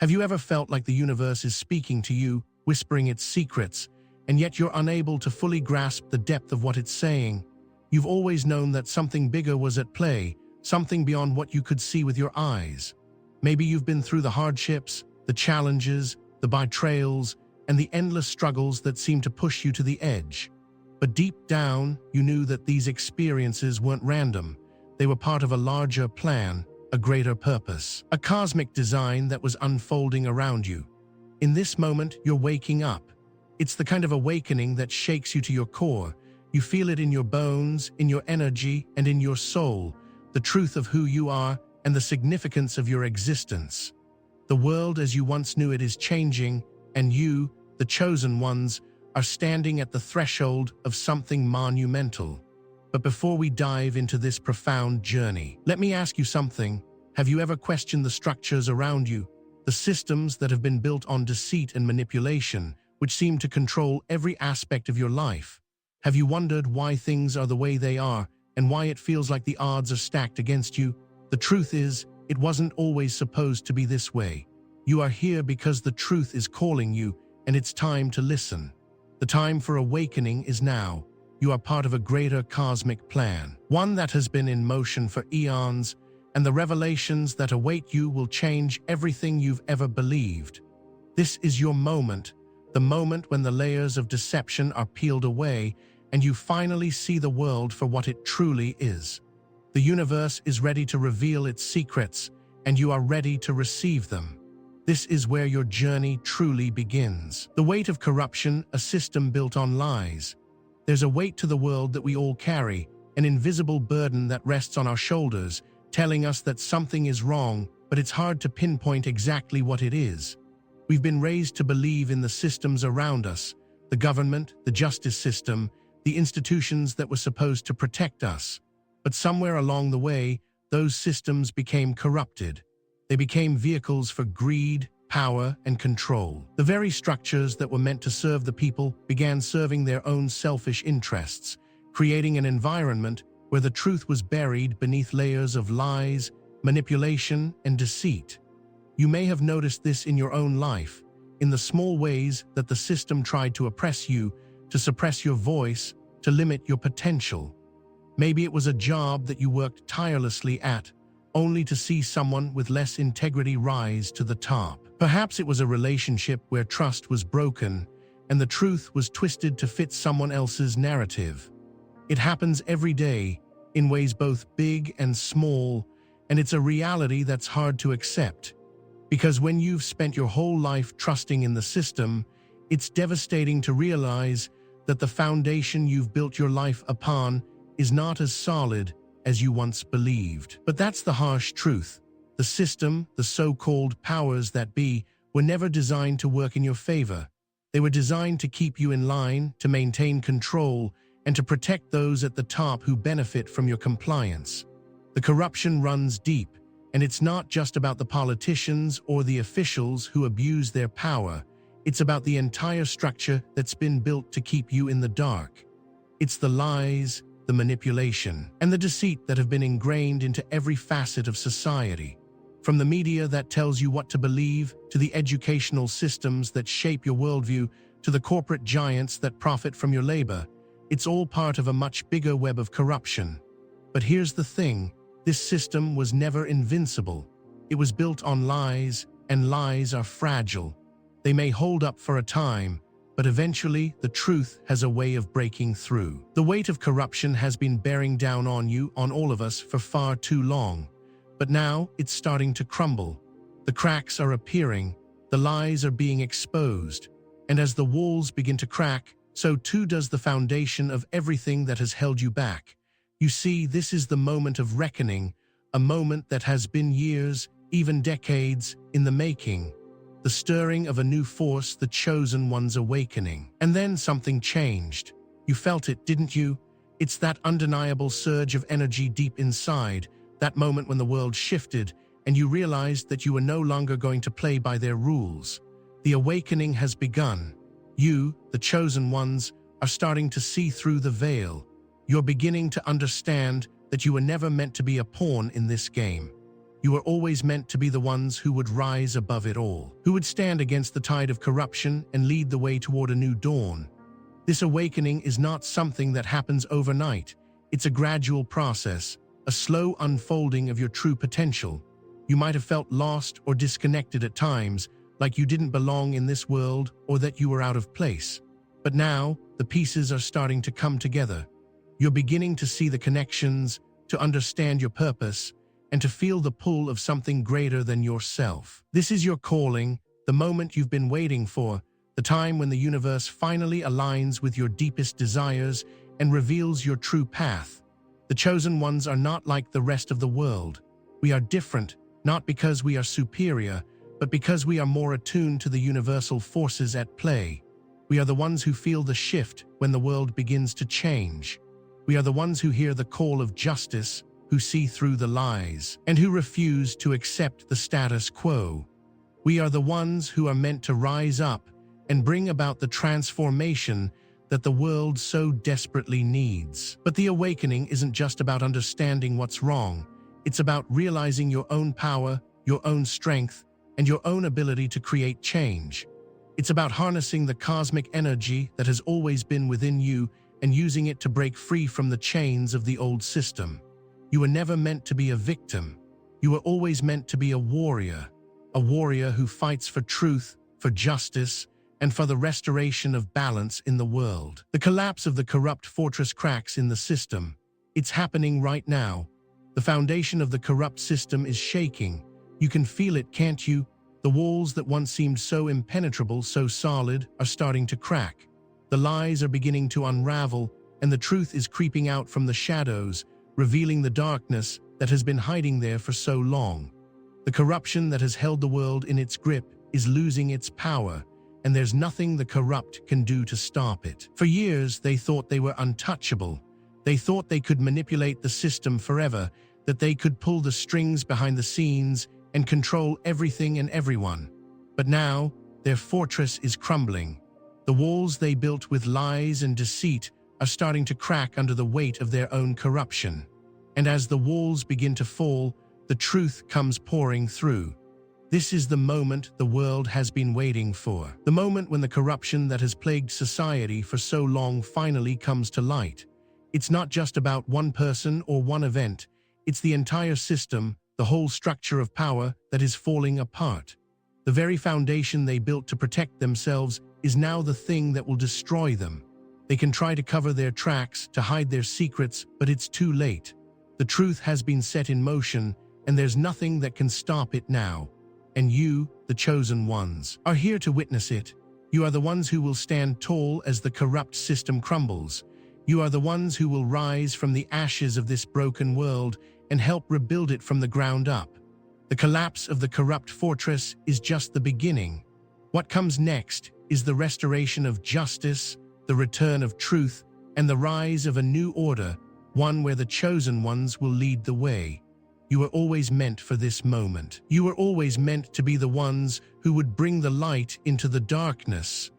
Have you ever felt like the universe is speaking to you, whispering its secrets, and yet you're unable to fully grasp the depth of what it's saying? You've always known that something bigger was at play, something beyond what you could see with your eyes. Maybe you've been through the hardships, the challenges, the betrayals, and the endless struggles that seem to push you to the edge. But deep down, you knew that these experiences weren't random. They were part of a larger plan, a greater purpose, a cosmic design that was unfolding around you. In this moment, you're waking up. It's the kind of awakening that shakes you to your core. You feel it in your bones, in your energy, and in your soul, the truth of who you are and the significance of your existence. The world as you once knew it is changing, and you, the chosen ones, are standing at the threshold of something monumental. But before we dive into this profound journey, let me ask you something. Have you ever questioned the structures around you, the systems that have been built on deceit and manipulation, which seem to control every aspect of your life? Have you wondered why things are the way they are and why it feels like the odds are stacked against you? The truth is, it wasn't always supposed to be this way. You are here because the truth is calling you, and it's time to listen. The time for awakening is now. You are part of a greater cosmic plan, one that has been in motion for eons, and the revelations that await you will change everything you've ever believed. This is your moment, the moment when the layers of deception are peeled away and you finally see the world for what it truly is. The universe is ready to reveal its secrets, and you are ready to receive them. This is where your journey truly begins. The weight of corruption, a system built on lies. There's a weight to the world that we all carry, an invisible burden that rests on our shoulders, telling us that something is wrong, but it's hard to pinpoint exactly what it is. We've been raised to believe in the systems around us, the government, the justice system, the institutions that were supposed to protect us. But somewhere along the way, those systems became corrupted. They became vehicles for greed, power, and control. The very structures that were meant to serve the people began serving their own selfish interests, creating an environment where the truth was buried beneath layers of lies, manipulation, and deceit. You may have noticed this in your own life, in the small ways that the system tried to oppress you, to suppress your voice, to limit your potential. Maybe it was a job that you worked tirelessly at, only to see someone with less integrity rise to the top. Perhaps it was a relationship where trust was broken and the truth was twisted to fit someone else's narrative. It happens every day, in ways both big and small, and it's a reality that's hard to accept. Because when you've spent your whole life trusting in the system, it's devastating to realize that the foundation you've built your life upon is not as solid as you once believed. But that's the harsh truth. The system, the so-called powers that be, were never designed to work in your favor. They were designed to keep you in line, to maintain control, and to protect those at the top who benefit from your compliance. The corruption runs deep, and it's not just about the politicians or the officials who abuse their power. It's about the entire structure that's been built to keep you in the dark. It's the lies, the manipulation, and the deceit that have been ingrained into every facet of society. From the media that tells you what to believe, to the educational systems that shape your worldview, to the corporate giants that profit from your labor, it's all part of a much bigger web of corruption. But here's the thing, this system was never invincible. It was built on lies, and lies are fragile. They may hold up for a time, but eventually the truth has a way of breaking through. The weight of corruption has been bearing down on you, on all of us, for far too long. But now it's starting to crumble. The cracks are appearing, the lies are being exposed, and as the walls begin to crack, so too does the foundation of everything that has held you back. You see, this is the moment of reckoning, a moment that has been years, even decades, in the making. The stirring of a new force, the chosen one's awakening. And then something changed. You felt it, didn't you? It's that undeniable surge of energy deep inside, that moment when the world shifted and you realized that you were no longer going to play by their rules. The awakening has begun. You, the chosen ones, are starting to see through the veil. You're beginning to understand that you were never meant to be a pawn in this game. You were always meant to be the ones who would rise above it all, who would stand against the tide of corruption and lead the way toward a new dawn. This awakening is not something that happens overnight. It's a gradual process, a slow unfolding of your true potential. You might have felt lost or disconnected at times, like you didn't belong in this world or that you were out of place. But now, the pieces are starting to come together. You're beginning to see the connections, to understand your purpose, and to feel the pull of something greater than yourself. This is your calling, the moment you've been waiting for, the time when the universe finally aligns with your deepest desires and reveals your true path. The chosen ones are not like the rest of the world. We are different, not because we are superior, but because we are more attuned to the universal forces at play. We are the ones who feel the shift when the world begins to change. We are the ones who hear the call of justice, who see through the lies, and who refuse to accept the status quo. We are the ones who are meant to rise up and bring about the transformation that the world so desperately needs. But the awakening isn't just about understanding what's wrong. It's about realizing your own power, your own strength, and your own ability to create change. It's about harnessing the cosmic energy that has always been within you and using it to break free from the chains of the old system. You were never meant to be a victim. You were always meant to be a warrior who fights for truth, for justice, and for the restoration of balance in the world. The collapse of the corrupt fortress cracks in the system. It's happening right now. The foundation of the corrupt system is shaking. You can feel it, can't you? The walls that once seemed so impenetrable, so solid, are starting to crack. The lies are beginning to unravel, and the truth is creeping out from the shadows, revealing the darkness that has been hiding there for so long. The corruption that has held the world in its grip is losing its power, and there's nothing the corrupt can do to stop it. For years, they thought they were untouchable. They thought they could manipulate the system forever, that they could pull the strings behind the scenes and control everything and everyone. But now, their fortress is crumbling. The walls they built with lies and deceit are starting to crack under the weight of their own corruption. And as the walls begin to fall, the truth comes pouring through. This is the moment the world has been waiting for. The moment when the corruption that has plagued society for so long finally comes to light. It's not just about one person or one event. It's the entire system, the whole structure of power that is falling apart. The very foundation they built to protect themselves is now the thing that will destroy them. They can try to cover their tracks, to hide their secrets, but it's too late. The truth has been set in motion, and there's nothing that can stop it now. And you, the chosen ones, are here to witness it. You are the ones who will stand tall as the corrupt system crumbles. You are the ones who will rise from the ashes of this broken world and help rebuild it from the ground up. The collapse of the corrupt fortress is just the beginning. What comes next is the restoration of justice, the return of truth, and the rise of a new order, one where the chosen ones will lead the way. You were always meant for this moment. You were always meant to be the ones who would bring the light into the darkness.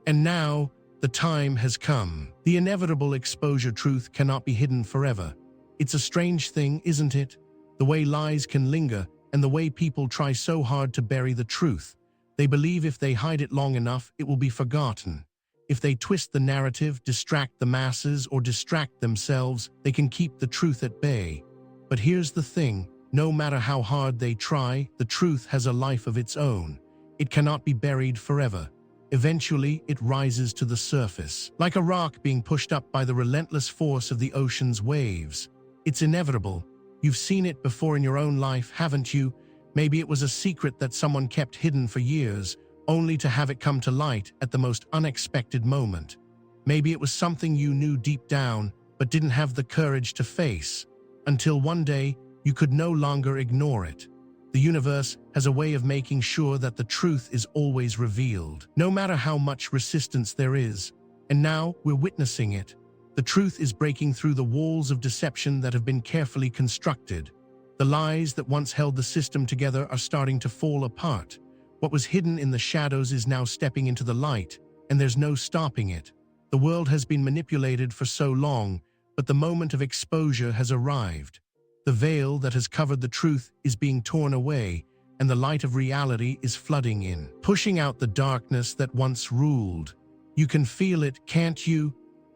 And now, the time has come. The inevitable exposure. Truth cannot be hidden forever. It's a strange thing, isn't it? The way lies can linger, and the way people try so hard to bury the truth. They believe if they hide it long enough, it will be forgotten. If they twist the narrative, distract the masses, or distract themselves, they can keep the truth at bay. But here's the thing, no matter how hard they try, the truth has a life of its own. It cannot be buried forever. Eventually, it rises to the surface, like a rock being pushed up by the relentless force of the ocean's waves. It's inevitable. You've seen it before in your own life, haven't you? Maybe it was a secret that someone kept hidden for years, only to have it come to light at the most unexpected moment. Maybe it was something you knew deep down, but didn't have the courage to face. Until one day, you could no longer ignore it. The universe has a way of making sure that the truth is always revealed, no matter how much resistance there is. And now, we're witnessing it. The truth is breaking through the walls of deception that have been carefully constructed. The lies that once held the system together are starting to fall apart. What was hidden in the shadows is now stepping into the light, and there's no stopping it. The world has been manipulated for so long, but the moment of exposure has arrived. The veil that has covered the truth is being torn away, and the light of reality is flooding in, pushing out the darkness that once ruled. You can feel it, can't you?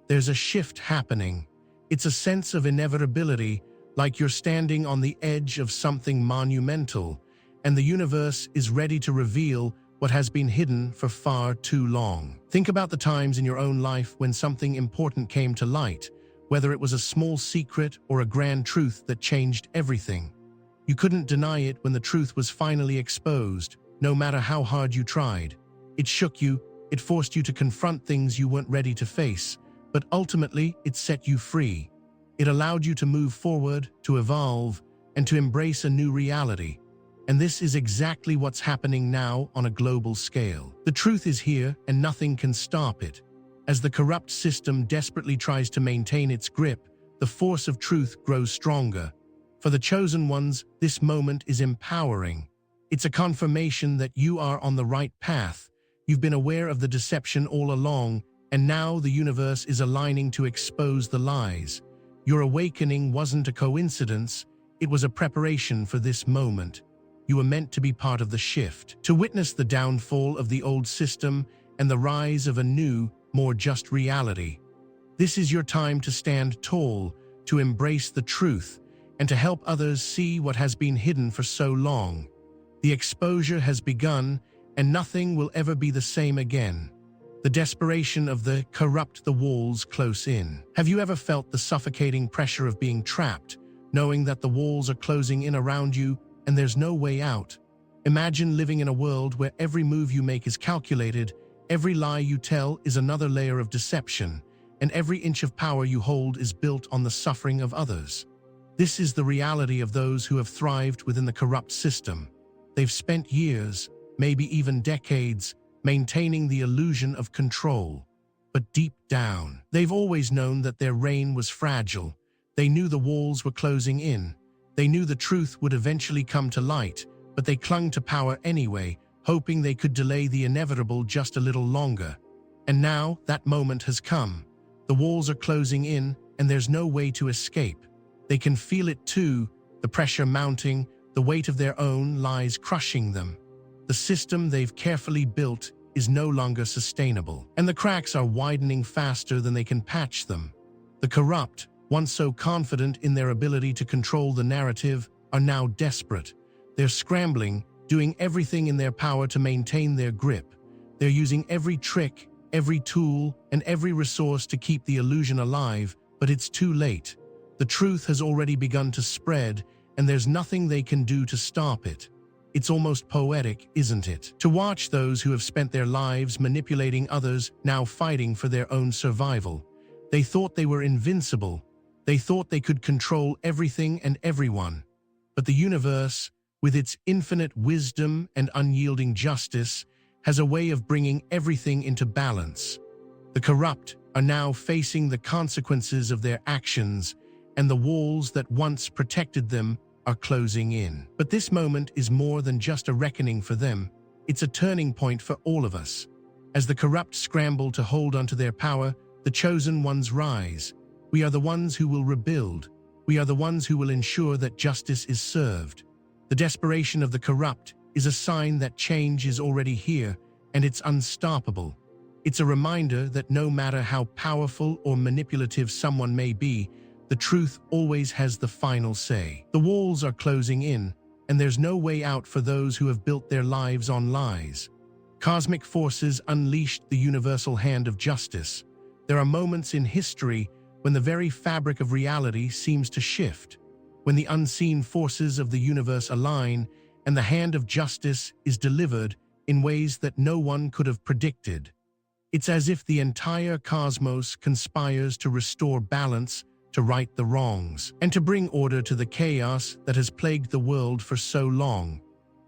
There's a shift happening. It's a sense of inevitability, like you're standing on the edge of something monumental, and the universe is ready to reveal what has been hidden for far too long. Think about the times in your own life when something important came to light, whether it was a small secret or a grand truth that changed everything. You couldn't deny it when the truth was finally exposed, no matter how hard you tried. It shook you, it forced you to confront things you weren't ready to face, but ultimately it set you free. It allowed you to move forward, to evolve, and to embrace a new reality. And this is exactly what's happening now on a global scale. The truth is here, and nothing can stop it. As the corrupt system desperately tries to maintain its grip, the force of truth grows stronger. For the chosen ones, this moment is empowering. It's a confirmation that you are on the right path. You've been aware of the deception all along, and now the universe is aligning to expose the lies. Your awakening wasn't a coincidence, it was a preparation for this moment. You were meant to be part of the shift, to witness the downfall of the old system and the rise of a new, more just reality. This is your time to stand tall, to embrace the truth, and to help others see what has been hidden for so long. The exposure has begun, and nothing will ever be the same again. The desperation of the corrupt the walls close in. Have you ever felt the suffocating pressure of being trapped, knowing that the walls are closing in around you and there's no way out? Imagine living in a world where every move you make is calculated, every lie you tell is another layer of deception, and every inch of power you hold is built on the suffering of others. This is the reality of those who have thrived within the corrupt system. They've spent years, maybe even decades, maintaining the illusion of control. But deep down, they've always known that their reign was fragile. They knew the walls were closing in. They knew the truth would eventually come to light, but they clung to power anyway, hoping they could delay the inevitable just a little longer. And now that moment has come. The walls are closing in, and there's no way to escape. They can feel it too, the pressure mounting, the weight of their own lies crushing them. The system they've carefully built is no longer sustainable, and the cracks are widening faster than they can patch them. The corrupt, once so confident in their ability to control the narrative, are now desperate. They're scrambling, doing everything in their power to maintain their grip. They're using every trick, every tool, and every resource to keep the illusion alive, but it's too late. The truth has already begun to spread, and there's nothing they can do to stop it. It's almost poetic, isn't it? To watch those who have spent their lives manipulating others now fighting for their own survival. They thought they were invincible. They thought they could control everything and everyone. But the universe, with its infinite wisdom and unyielding justice, has a way of bringing everything into balance. The corrupt are now facing the consequences of their actions, and the walls that once protected them are closing in. But this moment is more than just a reckoning for them. It's a turning point for all of us. As the corrupt scramble to hold onto their power, the chosen ones rise. We are the ones who will rebuild. We are the ones who will ensure that justice is served. The desperation of the corrupt is a sign that change is already here, and it's unstoppable. It's a reminder that no matter how powerful or manipulative someone may be, the truth always has the final say. The walls are closing in, and there's no way out for those who have built their lives on lies. Cosmic forces unleashed the universal hand of justice. There are moments in history when the very fabric of reality seems to shift, when the unseen forces of the universe align and the hand of justice is delivered in ways that no one could have predicted. It's as if the entire cosmos conspires to restore balance, to right the wrongs, and to bring order to the chaos that has plagued the world for so long.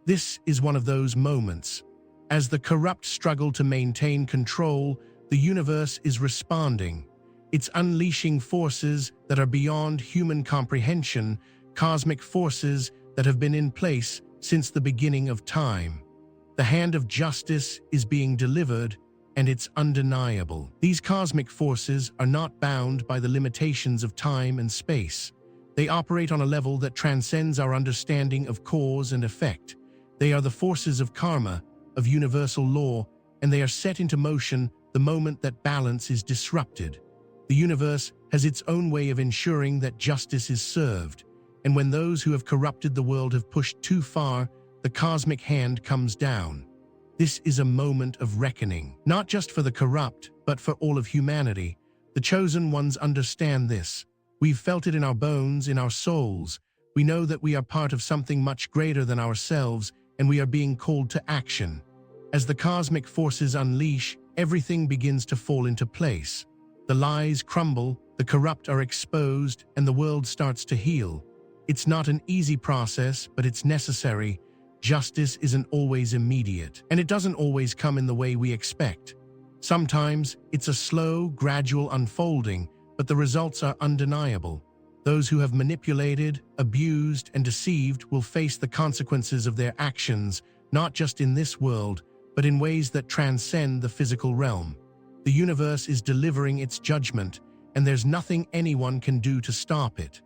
This is one of those moments. As the corrupt struggle to maintain control, the universe is responding. It's unleashing forces that are beyond human comprehension, cosmic forces that have been in place since the beginning of time. The hand of justice is being delivered, and it's undeniable. These cosmic forces are not bound by the limitations of time and space. They operate on a level that transcends our understanding of cause and effect. They are the forces of karma, of universal law, and they are set into motion the moment that balance is disrupted. The universe has its own way of ensuring that justice is served, and when those who have corrupted the world have pushed too far, the cosmic hand comes down. This is a moment of reckoning, not just for the corrupt, but for all of humanity. The chosen ones understand this. We've felt it in our bones, in our souls. We know that we are part of something much greater than ourselves, and we are being called to action. As the cosmic forces unleash, everything begins to fall into place. The lies crumble, the corrupt are exposed, and the world starts to heal. It's not an easy process, but it's necessary. Justice isn't always immediate, and it doesn't always come in the way we expect. Sometimes it's a slow, gradual unfolding, but the results are undeniable. Those who have manipulated, abused, and deceived will face the consequences of their actions, not just in this world, but in ways that transcend the physical realm. The universe is delivering its judgment, and there's nothing anyone can do to stop it.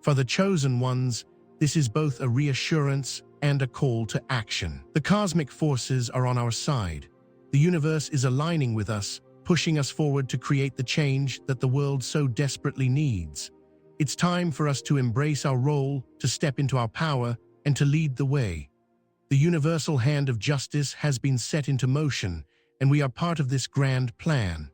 For the chosen ones, this is both a reassurance and a call to action. The cosmic forces are on our side. The universe is aligning with us, pushing us forward to create the change that the world so desperately needs. It's time for us to embrace our role, to step into our power, and to lead the way. The universal hand of justice has been set into motion, and we are part of this grand plan.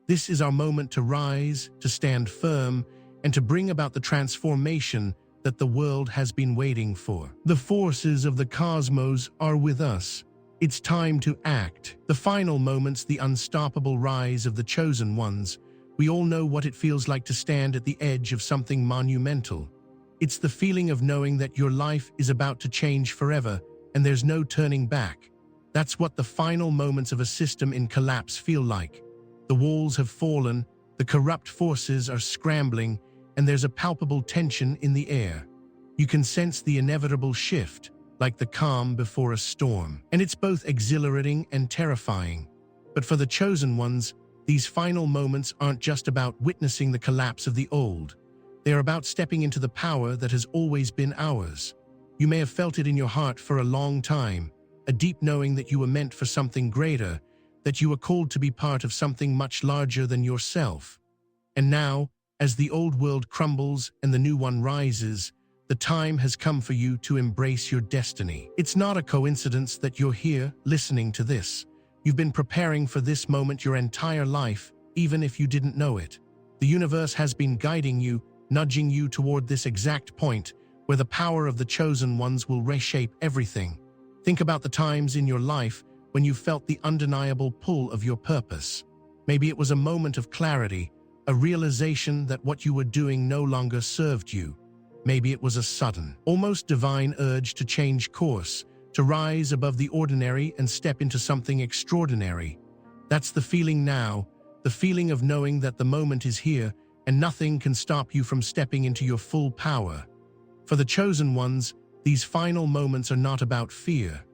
This is our moment to rise, to stand firm, and to bring about the transformation that the world has been waiting for. The forces of the cosmos are with us. It's time to act. The final moments, the unstoppable rise of the chosen ones. We all know what it feels like to stand at the edge of something monumental. It's the feeling of knowing that your life is about to change forever, and there's no turning back. That's what the final moments of a system in collapse feel like. The walls have fallen, the corrupt forces are scrambling, and there's a palpable tension in the air. You can sense the inevitable shift, like the calm before a storm. And it's both exhilarating and terrifying. But for the chosen ones, these final moments aren't just about witnessing the collapse of the old. They are about stepping into the power that has always been ours. You may have felt it in your heart for a long time, a deep knowing that you were meant for something greater, that you were called to be part of something much larger than yourself. And now, as the old world crumbles and the new one rises, the time has come for you to embrace your destiny. It's not a coincidence that you're here listening to this. You've been preparing for this moment your entire life, even if you didn't know it. The universe has been guiding you, nudging you toward this exact point where the power of the chosen ones will reshape everything. Think about the times in your life when you felt the undeniable pull of your purpose. Maybe it was a moment of clarity, a realization that what you were doing no longer served you. Maybe it was a sudden, almost divine urge to change course, to rise above the ordinary and step into something extraordinary. That's the feeling now, the feeling of knowing that the moment is here and nothing can stop you from stepping into your full power. For the chosen ones, these final moments are not about fear.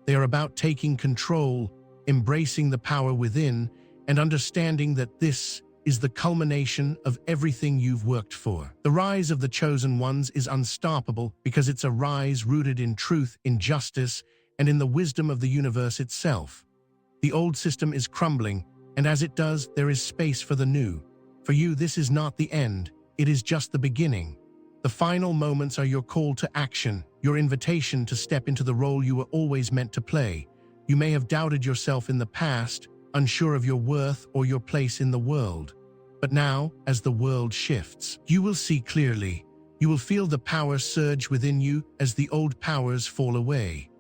They are about taking control, embracing the power within, and understanding that this is the culmination of everything you've worked for. The rise of the chosen ones is unstoppable because it's a rise rooted in truth, in justice, and in the wisdom of the universe itself. The old system is crumbling, and as it does, there is space for the new. For you, this is not the end, it is just the beginning. The final moments are your call to action, your invitation to step into the role you were always meant to play. You may have doubted yourself in the past, unsure of your worth or your place in the world. But now, as the world shifts, you will see clearly. You will feel the power surge within you as the old powers fall away.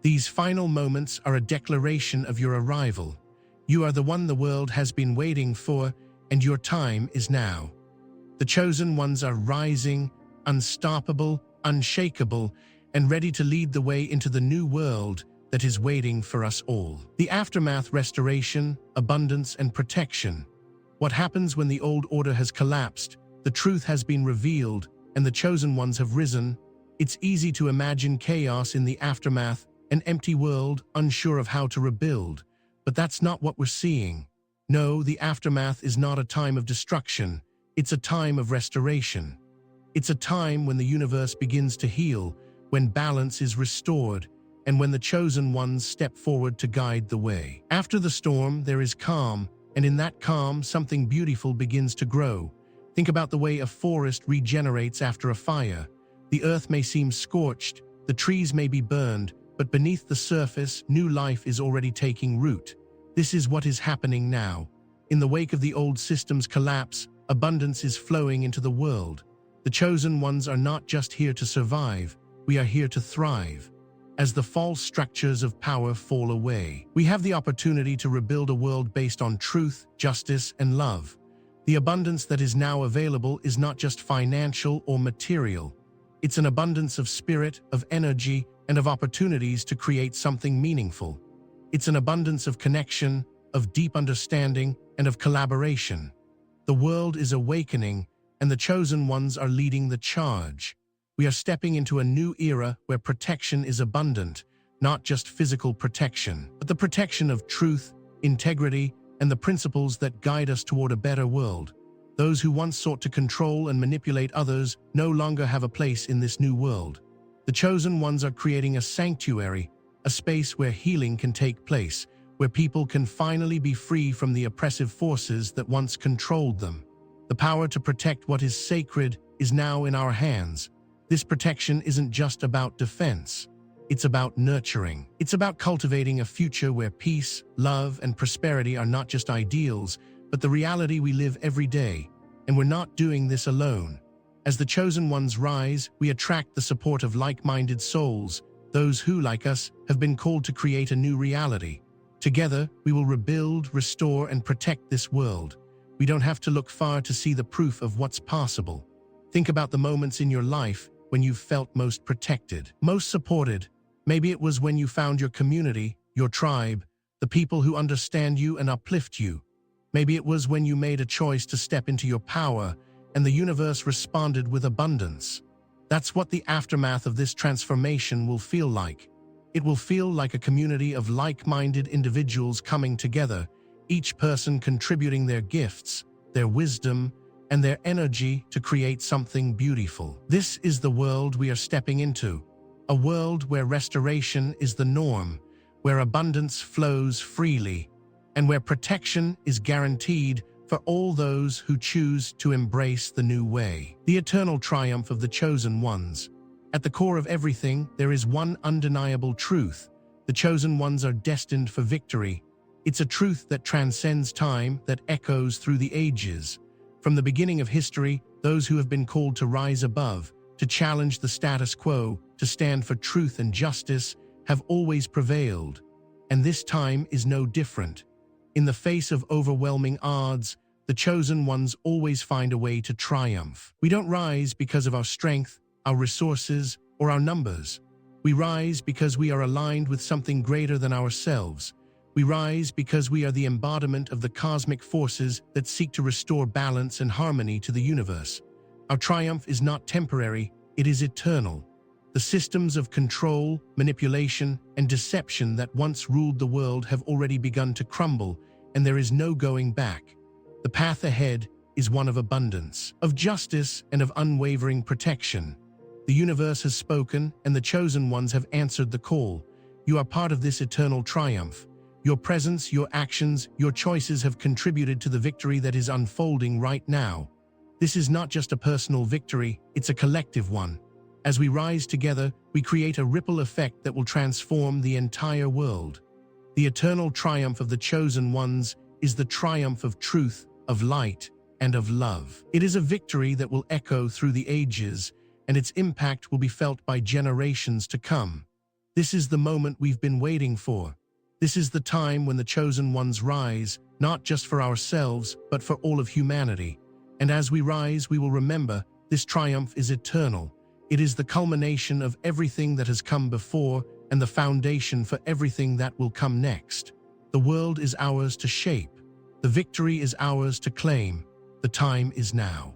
These final moments are a declaration of your arrival. You are the one the world has been waiting for, and your time is now. The chosen ones are rising, unstoppable, unshakable, and ready to lead the way into the new world that is waiting for us all. The aftermath: restoration, abundance, and protection. What happens when the old order has collapsed, the truth has been revealed, and the chosen ones have risen? It's easy to imagine chaos in the aftermath, an empty world, unsure of how to rebuild. But that's not what we're seeing. No, the aftermath is not a time of destruction. It's a time of restoration. It's a time when the universe begins to heal, when balance is restored, and when the chosen ones step forward to guide the way. After the storm, there is calm, and in that calm, something beautiful begins to grow. Think about the way a forest regenerates after a fire. The earth may seem scorched, the trees may be burned, but beneath the surface, new life is already taking root. This is what is happening now. In the wake of the old system's collapse, abundance is flowing into the world. The chosen ones are not just here to survive, we are here to thrive. As the false structures of power fall away, we have the opportunity to rebuild a world based on truth, justice, and love. The abundance that is now available is not just financial or material. It's an abundance of spirit, of energy, and of opportunities to create something meaningful. It's an abundance of connection, of deep understanding, and of collaboration. The world is awakening, and the chosen ones are leading the charge. We are stepping into a new era where protection is abundant, not just physical protection, but the protection of truth, integrity, and the principles that guide us toward a better world. Those who once sought to control and manipulate others no longer have a place in this new world. The chosen ones are creating a sanctuary, a space where healing can take place, where people can finally be free from the oppressive forces that once controlled them. The power to protect what is sacred is now in our hands. This protection isn't just about defense. It's about nurturing. It's about cultivating a future where peace, love, and prosperity are not just ideals, but the reality we live every day. And we're not doing this alone. As the chosen ones rise, we attract the support of like-minded souls, those who, like us, have been called to create a new reality. Together, we will rebuild, restore, and protect this world. We don't have to look far to see the proof of what's possible. Think about the moments in your life when you felt most protected, most supported. Maybe it was when you found your community, your tribe, the people who understand you and uplift you. Maybe it was when you made a choice to step into your power and the universe responded with abundance. That's what the aftermath of this transformation will feel like. It will feel like a community of like-minded individuals coming together, each person contributing their gifts, their wisdom, and their energy to create something beautiful. This is the world we are stepping into, a world where restoration is the norm, where abundance flows freely, and where protection is guaranteed for all those who choose to embrace the new way. The eternal triumph of the chosen ones. At the core of everything, there is one undeniable truth. The chosen ones are destined for victory. It's a truth that transcends time, that echoes through the ages. From the beginning of history, those who have been called to rise above, to challenge the status quo, to stand for truth and justice, have always prevailed. And this time is no different. In the face of overwhelming odds, the chosen ones always find a way to triumph. We don't rise because of our strength, our resources, or our numbers. We rise because we are aligned with something greater than ourselves. We rise because we are the embodiment of the cosmic forces that seek to restore balance and harmony to the universe. Our triumph is not temporary, it is eternal. The systems of control, manipulation, and deception that once ruled the world have already begun to crumble, and there is no going back. The path ahead is one of abundance, of justice, and of unwavering protection. The universe has spoken, and the chosen ones have answered the call. You are part of this eternal triumph. Your presence, your actions, your choices have contributed to the victory that is unfolding right now. This is not just a personal victory, it's a collective one. As we rise together, we create a ripple effect that will transform the entire world. The eternal triumph of the chosen ones is the triumph of truth, of light, and of love. It is a victory that will echo through the ages, and its impact will be felt by generations to come. This is the moment we've been waiting for. This is the time when the chosen ones rise, not just for ourselves, but for all of humanity. And as we rise, we will remember this triumph is eternal. It is the culmination of everything that has come before and the foundation for everything that will come next. The world is ours to shape. The victory is ours to claim. The time is now.